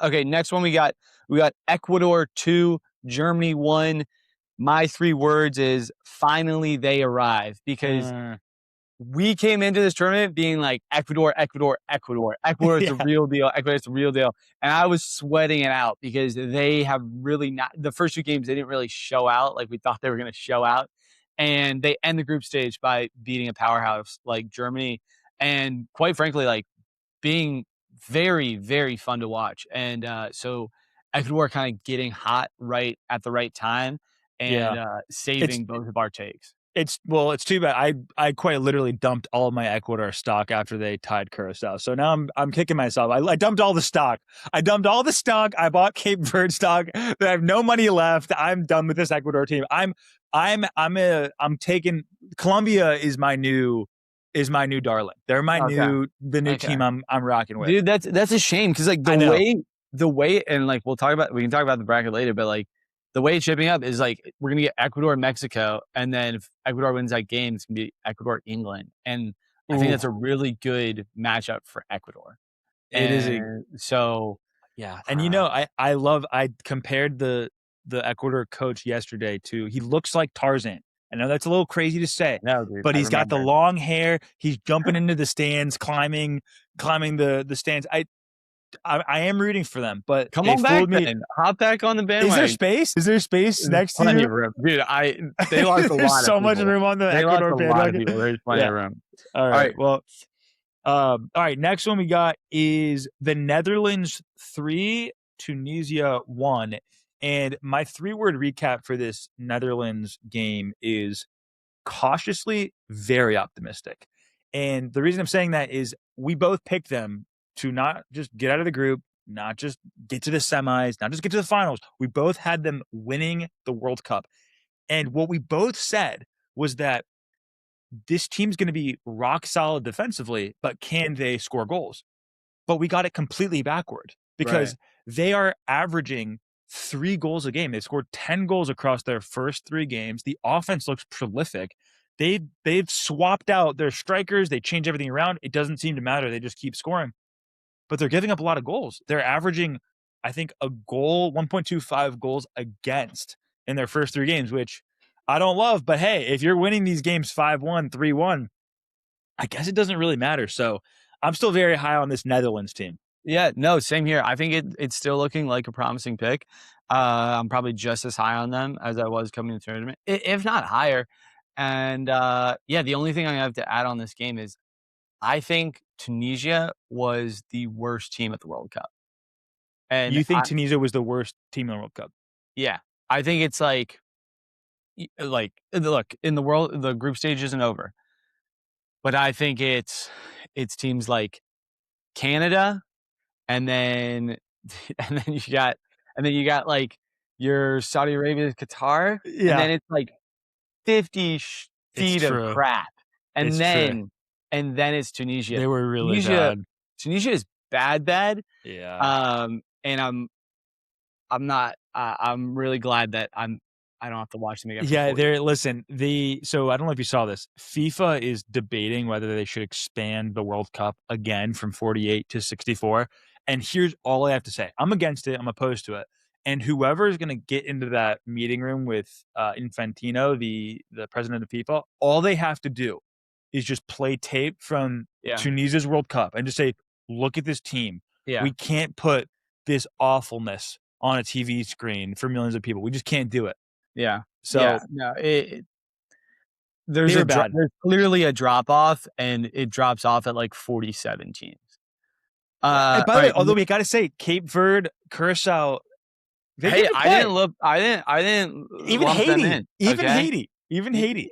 Okay, next one we got Ecuador 2, Germany 1. My 3 words is finally they arrive, because we came into this tournament being like Ecuador, Ecuador, Ecuador. Ecuador is the Yeah. real deal. Ecuador is the real deal. And I was sweating it out because they have really not, the first 2 games, they didn't really show out like we thought they were going to show out. And they end the group stage by beating a powerhouse like Germany. And quite frankly, like being very, very fun to watch. And so Ecuador kind of getting hot right at the right time and Yeah. It's saving both of our takes. it's too bad. I quite literally dumped all of my Ecuador stock after they tied Curacao. So now I'm kicking myself. I dumped all the stock. I dumped all the stock. I bought Cape Verde stock. I have no money left. I'm done with this Ecuador team. I'm taking Colombia is my new darling. They're Okay. the new Okay. team I'm rocking with. Dude, that's a shame because like I know. the way and like we can talk about the bracket later, but like the way it's shaping up is like we're gonna get Ecuador, Mexico, and then if Ecuador wins that game, it's gonna be Ecuador, England, and I think Ooh, that's a really good matchup for Ecuador. it is a And so, yeah. And I compared the Ecuador coach yesterday to he looks like Tarzan. I know that's a little crazy to say, no, dude, but I he's got the remember. long hair. He's jumping into the stands, climbing the stands. I am rooting for them, but Come they on back fooled me. then. Hop back on the Is there bandwagon. space? Is there space There's next to plenty you? of room, dude. They lost a There's lot of so much people. room on the They lost Ecuador a lot of bandwagon. people. There's plenty Yeah. of room. All All right. right. Well, all right. Next one we got is the Netherlands 3, Tunisia 1. And my 3-word recap for this Netherlands game is cautiously very optimistic. And the reason I'm saying that is we both picked them to not just get out of the group, not just get to the semis, not just get to the finals. We both had them winning the World Cup. And what we both said was that this team's going to be rock solid defensively, but can they score goals? But we got it completely backward Right. because they are averaging 3 goals a game. They scored 10 goals across their first 3 games. The offense looks prolific. They've swapped out their strikers. They change everything around. It doesn't seem to matter. They just keep scoring. But they're giving up a lot of goals. They're averaging, I think, a goal, 1.25 goals against in their first 3 games, which I don't love. But hey, if you're winning these games 5-1, 3-1, I guess it doesn't really matter. So I'm still very high on this Netherlands team. Yeah, no, same here. I think it's still looking like a promising pick. I'm probably just as high on them as I was coming to the tournament, if not higher. And yeah, the only thing I have to add on this game is I think Tunisia was the worst team at the World Cup. And You think Tunisia was the worst team in the World Cup? yeah, I think it's like look, in the world, the group stage isn't over, but I think it's teams like Canada, and then and then you got like your Saudi Arabia, Qatar, and Yeah, then it's like 50 it's feet of true. crap, and It's true. then it's Tunisia. They were really Tunisia bad. Tunisia is bad. Yeah. And I'm really glad that I don't have to watch them again for Yeah, 4 years. so I don't know if you saw this. FIFA is debating whether they should expand the World Cup again from 48 to 64. And here's all I have to say. I'm against it. I'm opposed to it. And whoever is going to get into that meeting room with Infantino, the president of FIFA, all they have to do is just play tape from Yeah, Tunisia's World Cup and just say, look at this team. yeah, We can't put this awfulness on a TV screen for millions of people. We just can't do it. yeah, yeah. So No, they were bad. there's clearly a drop off, and it drops off at like 47 teams. And by All the way, right. although we got to say, Cape Verde, Curacao, they Hey, didn't play. I didn't Even lump them Haiti, in. Okay. even Haiti.